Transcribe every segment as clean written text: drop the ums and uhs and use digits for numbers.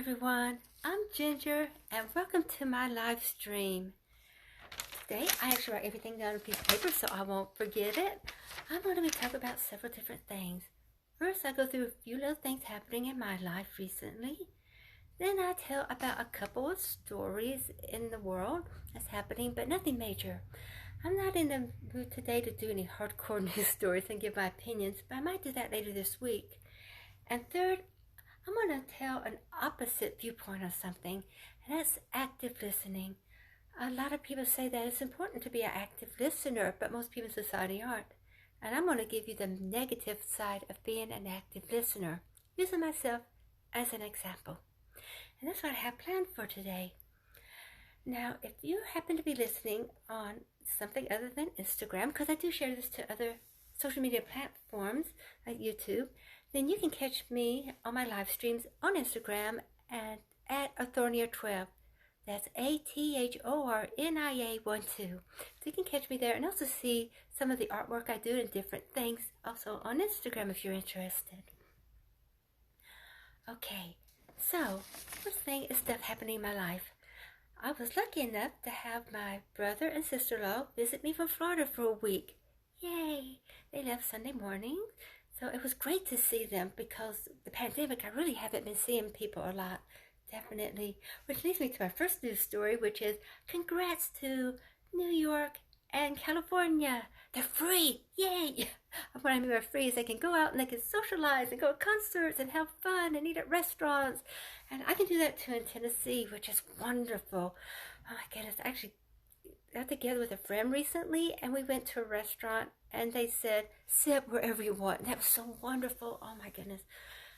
everyone, I'm Ginger and welcome to my live stream. Today I actually write everything down on a piece of paper so I won't forget it. I'm going to be talking about several different things. First, I go through a few little things happening in my life recently. Then I tell about a couple of stories in the world that's happening, but nothing major. I'm not in the mood today to do any hardcore news stories and give my opinions, but I might do that later this week. And third, I'm going to tell an opposite viewpoint on something, and that's active listening. A lot of people say that it's important to be an active listener, but most people in society aren't. And I'm going to give you the negative side of being an active listener, using myself as an example. And that's what I have planned for today. Now, if you happen to be listening on something other than Instagram, because I do share this to other social media platforms like YouTube, then you can catch me on my live streams on Instagram at Athornia12. That's ATHORNIA12. So you can catch me there and also see some of the artwork I do and different things also on Instagram if you're interested. Okay, so first thing is stuff happening in my life. I was lucky enough to have my brother and sister-in-law visit me from Florida for a week. Yay! They left Sunday morning. So it was great to see them because the pandemic, I really haven't been seeing people a lot, definitely. Which leads me to my first news story, which is congrats to New York and California. They're free, yay! What I mean by free is they can go out and they can socialize and go to concerts and have fun and eat at restaurants. And I can do that too in Tennessee, which is wonderful. Oh my goodness, I actually got together with a friend recently and we went to a restaurant and they said sit wherever you want, and that was so wonderful. Oh my goodness,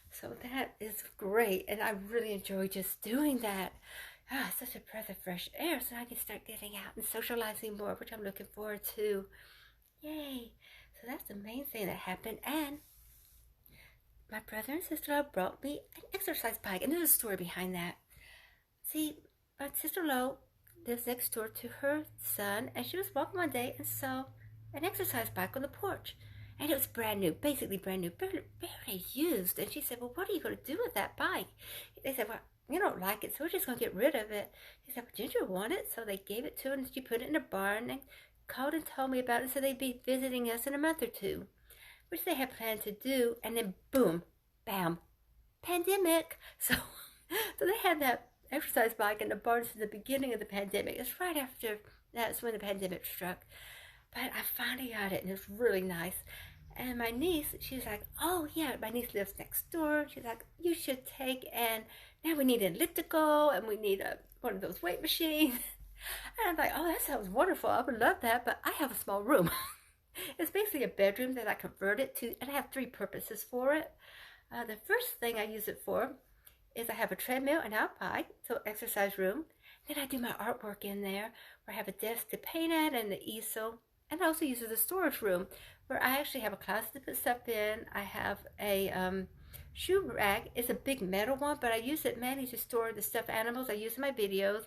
so that is great and I really enjoy just doing that. Such a breath of fresh air, so I can start getting out and socializing more, which I'm looking forward to. Yay! So that's the main thing that happened. And my brother and sister-in-law brought me an exercise bike, and there's a story behind that. See, my sister-in-law lives next door to her son, and she was walking one day and saw an exercise bike on the porch, and it was brand new, basically brand new, barely used. And she said, well, what are you going to do with that bike? They said, well, you don't like it, so we're just going to get rid of it. He said, well, Ginger want it, so they gave it to her, and she put it in a barn and called and told me about it, so they'd be visiting us in a month or two, which they had planned to do. And then boom, bam, pandemic. So they had that exercise bike in the barn since the beginning of the pandemic. It's right after that's when the pandemic struck. But I finally got it, and it's really nice. And my niece, she's like, oh yeah, my niece lives next door. She's like, you should take, and now we need an elliptical, and we need one of those weight machines. And I'm like, oh, that sounds wonderful. I would love that, but I have a small room. It's basically a bedroom that I converted to, and I have three purposes for it. The first thing I use it for is I have a treadmill and out bike, so exercise room. Then I do my artwork in there, where I have a desk to paint at and the easel. And I also use it as a storage room, where I actually have a closet to put stuff in. I have a shoe rack. It's a big metal one, but I use it mainly to store the stuffed animals I use in my videos.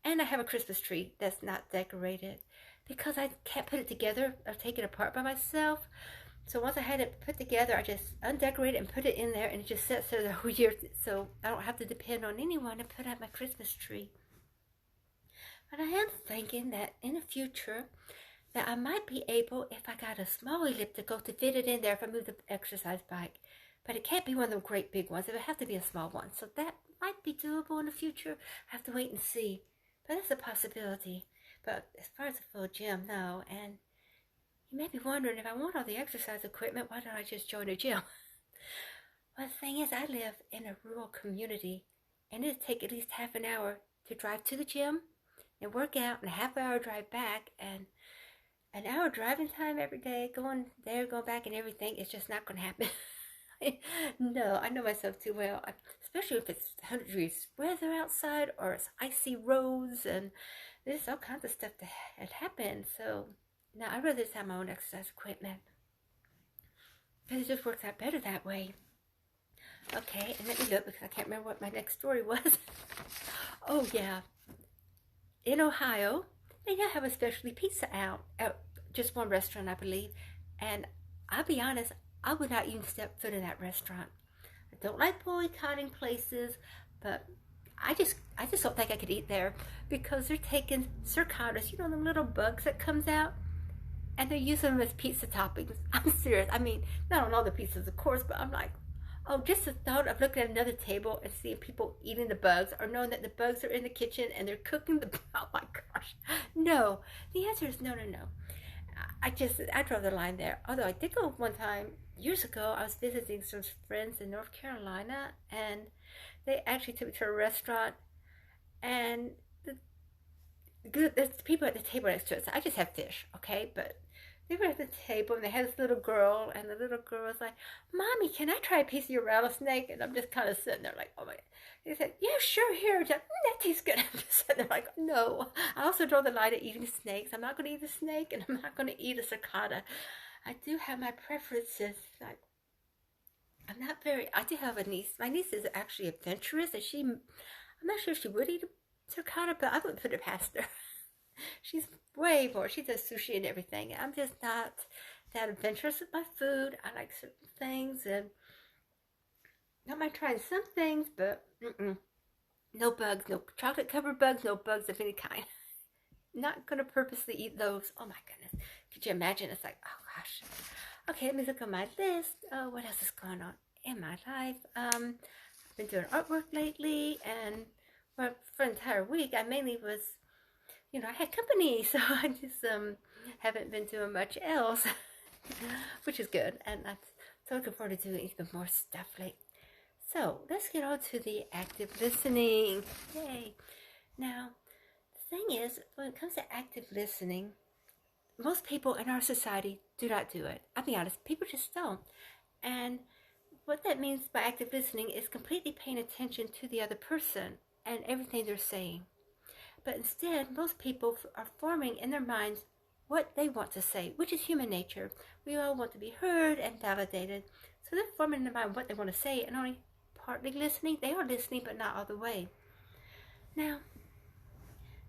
And I have a Christmas tree that's not decorated because I can't put it together or take it apart by myself. So once I had it put together, I just undecorate it and put it in there, and it just sits there the whole year, so I don't have to depend on anyone to put out my Christmas tree. But I am thinking that in the future, that I might be able, if I got a small elliptical, to fit it in there if I move the exercise bike. But it can't be one of the great big ones. It would have to be a small one. So that might be doable in the future. I have to wait and see. But that's a possibility. But as far as a full gym, no. And you may be wondering, if I want all the exercise equipment, why don't I just join a gym? Well, the thing is, I live in a rural community, and it'll take at least half an hour to drive to the gym and work out, and a half-hour drive back, and an hour driving time every day, going there, going back, and everything. It's just not going to happen. No, I know myself too well, especially if it's 100 degrees weather outside or it's icy roads, and there's all kinds of stuff that happens. So no, I'd rather just have my own exercise equipment because it just works out better that way. Okay, and let me look because I can't remember what my next story was. Oh yeah, in Ohio, they now have a specialty pizza out at just one restaurant, I believe. And I'll be honest, I would not even step foot in that restaurant. I don't like boycotting places, but I just don't think I could eat there because they're taking circadas, you know, the little bugs that comes out, and they're using them as pizza toppings. I'm serious. I mean, not on all the pizzas, of course, but I'm like, oh, just the thought of looking at another table and seeing people eating the bugs, or knowing that the bugs are in the kitchen and they're cooking the, oh my gosh. No, the answer is no, no, no. I draw the line there. Although I did go one time, years ago, I was visiting some friends in North Carolina, and they actually took me to a restaurant, and there's people at the table next to us. I just have fish, okay? But they were at the table, and they had this little girl, and the little girl was like, "Mommy, can I try a piece of your rattlesnake?" And I'm just kind of sitting there like, oh my. He said, "Yeah, sure, here. That tastes good." I'm just sitting there like, no. I also draw the line at eating snakes. I'm not going to eat a snake, and I'm not going to eat a cicada. I do have my preferences. Like, I'm not very, I do have a niece. My niece is actually adventurous, and I'm not sure if she would eat a cicada, but I wouldn't put it past her. She's way more. She does sushi and everything. I'm just not that adventurous with my food. I like certain things, and I might try some things, but no bugs, no chocolate covered bugs, no bugs of any kind. Not going to purposely eat those. Oh my goodness. Could you imagine? It's like, oh gosh. Okay, let me look on my list. Oh, what else is going on in my life? I've been doing artwork lately, and well, for an entire week, I mainly was, you know, I had company, so I just haven't been doing much else, which is good, and I'm so looking forward to doing even more stuff lately. So let's get on to the active listening. Yay! Now, the thing is, when it comes to active listening, most people in our society do not do it. I'll be honest, people just don't. And what that means by active listening is completely paying attention to the other person and everything they're saying. But instead, most people are forming in their minds what they want to say, which is human nature. We all want to be heard and validated. So they're forming in their mind what they want to say, and only partly listening. They are listening, but not all the way. Now,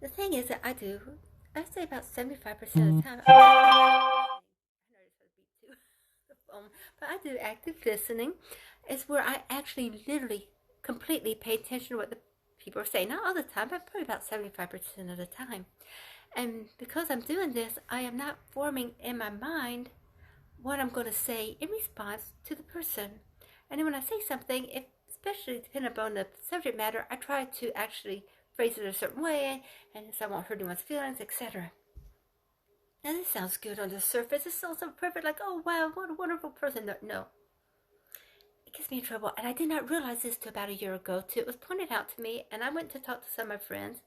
the thing is that I say about 75% of the time, but I do active listening. Is where I actually literally completely pay attention to what the people are saying. Not all the time, but probably about 75% of the time. And because I'm doing this, I am not forming in my mind what I'm going to say in response to the person. And then when I say something, especially depending upon the subject matter, I try to actually phrase it a certain way, and so I won't hurt anyone's feelings, etc. Now this sounds good on the surface. It sounds so perfect, like, oh wow, what a wonderful person. No. It gets me in trouble, and I did not realize this till about a year ago too. It was pointed out to me, and I went to talk to some of my friends,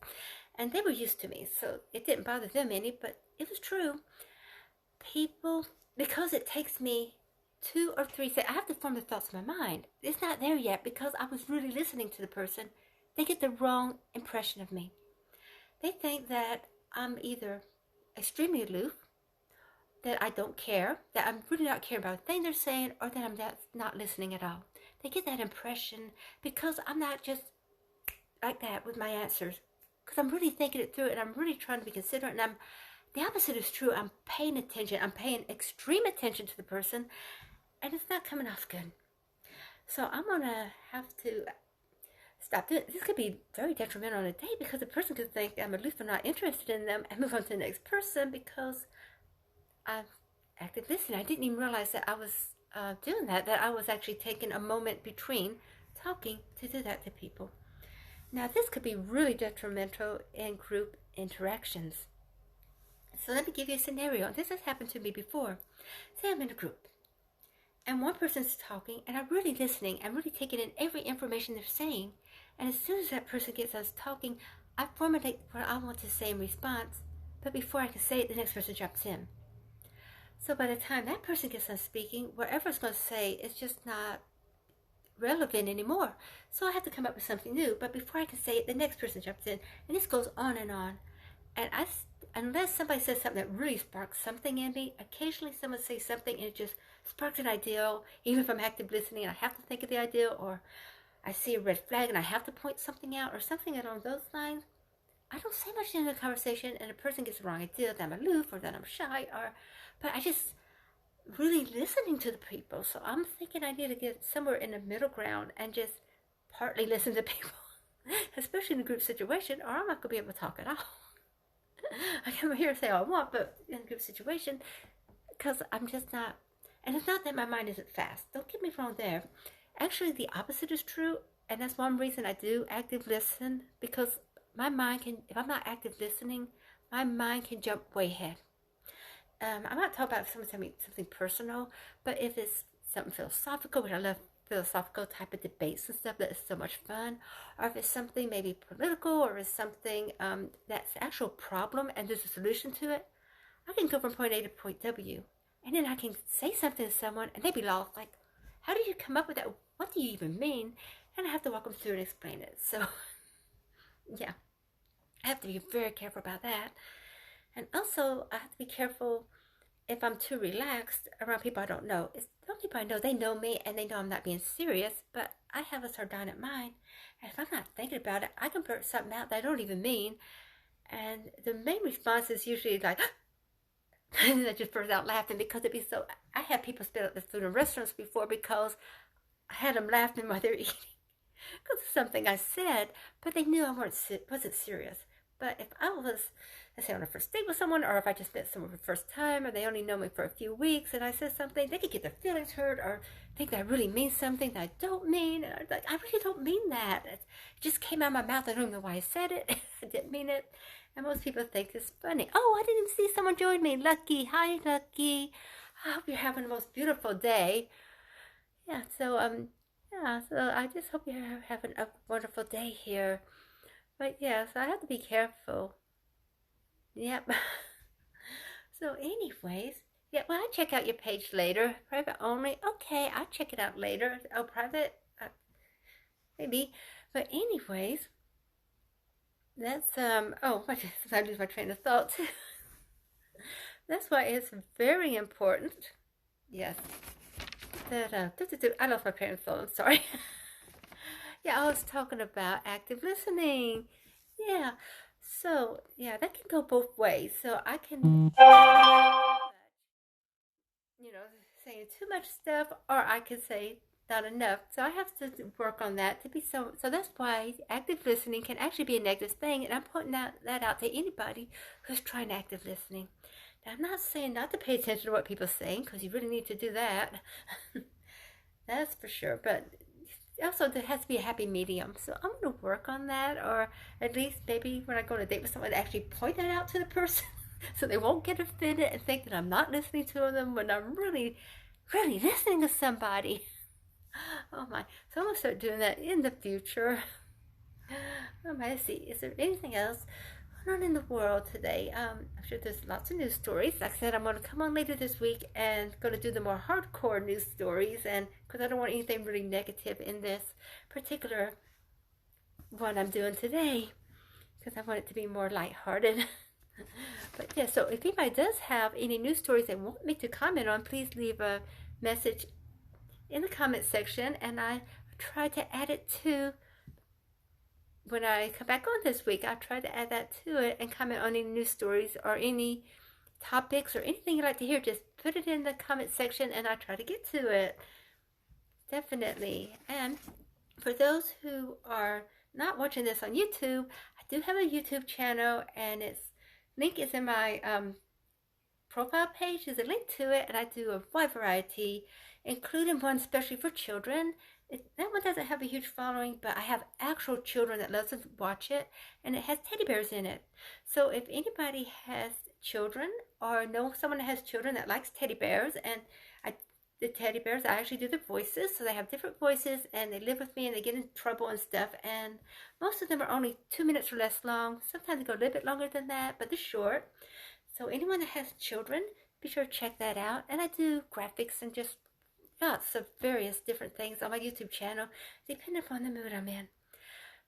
and they were used to me, so it didn't bother them any, but it was true. People, because it takes me 2 or 3 seconds, I have to form the thoughts in my mind. It's not there yet because I was really listening to the person. They get the wrong impression of me. They think that I'm either extremely aloof, that I don't care, that I'm really not caring about the thing they're saying, or that I'm not listening at all. They get that impression because I'm not just like that with my answers, because I'm really thinking it through, and I'm really trying to be considerate, and the opposite is true. I'm paying attention. I'm paying extreme attention to the person, and it's not coming off good. So I'm going to have to stop doing it. This could be very detrimental on a date, because the person could think I'm aloof or not interested in them and move on to the next person because I'm active listening. I didn't even realize that I was doing that I was actually taking a moment between talking to do that to people. Now, this could be really detrimental in group interactions. So let me give you a scenario. This has happened to me before. Say I'm in a group, and one person's talking, and I'm really listening. I'm really taking in every information they're saying. And as soon as that person gets us talking, I formulate what I want to say in response. But before I can say it, the next person jumps in. So by the time that person gets done speaking, whatever it's going to say is just not relevant anymore. So I have to come up with something new. But before I can say it, the next person jumps in. And this goes on and on. And unless somebody says something that really sparks something in me, occasionally someone says something and it just sparks an idea, even if I'm active listening and I have to think of the idea, or I see a red flag and I have to point something out, or something along those lines. I don't say much in the conversation, and a person gets the wrong idea that I'm aloof or that I'm shy, but I just really listening to the people. So I'm thinking I need to get somewhere in the middle ground and just partly listen to people. especially in a group situation, or I'm not going to be able to talk at all. I come here and say all I want, but in a group situation, because I'm just not, and it's not that my mind isn't fast. Don't get me wrong there. Actually, the opposite is true, and that's one reason I do active listen, because my mind can, if I'm not active listening, my mind can jump way ahead. I'm not talking about if someone telling me something personal, but if it's something philosophical, which I love philosophical type of debates and stuff, that is so much fun, or if it's something maybe political, or it's something that's the actual problem and there's a solution to it, I can go from point A to point W, and then I can say something to someone and they be lost, like, how did you come up with that? What do you even mean? And I have to walk them through and explain it. So, yeah, I have to be very careful about that. And also, I have to be careful if I'm too relaxed around people I don't know. It's the only people I know, they know me and they know I'm not being serious, but I have a sardonic mind. And if I'm not thinking about it, I can blurt something out that I don't even mean. And the main response is usually like, and I just burst out laughing, because it'd be so, I had people spit out the food in restaurants before because I had them laughing while they're eating. Because of something I said, but they knew I wasn't serious. But if I was, let's say, on a first date with someone, or if I just met someone for the first time, or they only know me for a few weeks, and I said something, they could get their feelings hurt, or think that I really mean something that I don't mean. And I'm like, I really don't mean that. It just came out of my mouth. I don't know why I said it. I didn't mean it. And most people think it's funny. Oh, I didn't see someone join me. Lucky. Hi, Lucky. I hope you're having the most beautiful day. Yeah, so I just hope you're having a wonderful day here. But yeah, so I have to be careful. Yep. So anyways, yeah, well, I'll check out your page later. Private only. Okay, I'll check it out later. Oh, private? Maybe. But anyways, that's, oh, I lose my train of thought. That's why it's very important. Yes. That, I lost my train of thought. I'm sorry. Yeah, I was talking about active listening. Yeah. So, yeah, that can go both ways. So I can, saying too much stuff, or I can say not enough. So I have to work on that to be so that's why active listening can actually be a negative thing, and I'm putting that out to anybody who's trying active listening. Now, I'm not saying not to pay attention to what people are saying, because you really need to do that. That's for sure. But also, there has to be a happy medium. So I'm going to work on that, or at least maybe when I go on a date with someone, actually point that out to the person so they won't get offended and think that I'm not listening to them when I'm really, really listening to somebody. Oh my. So I'm going to start doing that in the future. Oh my, let's see. Is there anything else going on in the world today? I'm sure there's lots of news stories. Like I said, I'm going to come on later this week and going to do the more hardcore news stories, and because I don't want anything really negative in this particular one I'm doing today, because I want it to be more lighthearted. But yeah, so if anybody does have any news stories they want me to comment on, please leave a message in the comment section, and I try to add it to when I come back on this week. I'll try to add that to it and comment on any news stories or any topics or anything you'd like to hear. Just put it in the comment section and I'll try to get to it. Definitely. And for those who are not watching this on YouTube, I do have a YouTube channel, and its link is in my profile page. There's a link to it, and I do a wide variety, including one especially for children. That one doesn't have a huge following, but I have actual children that love to watch it, and it has teddy bears in it. So if anybody has children or know someone that has children that likes teddy bears, and the teddy bears, I actually do the voices, so they have different voices, and they live with me, and they get in trouble and stuff, and most of them are only 2 minutes or less long. Sometimes they go a little bit longer than that, but they're short. So anyone that has children, be sure to check that out. And I do graphics and just lots of various different things on my YouTube channel, depending upon the mood I'm in.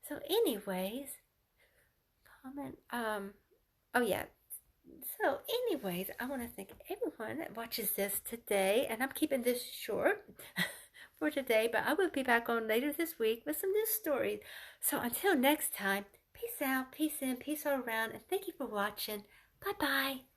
So anyways, comment, oh yeah. So anyways, I want to thank everyone that watches this today, and I'm keeping this short for today, but I will be back on later this week with some news stories. So until next time, peace out, peace in, peace all around, and thank you for watching. Bye-bye.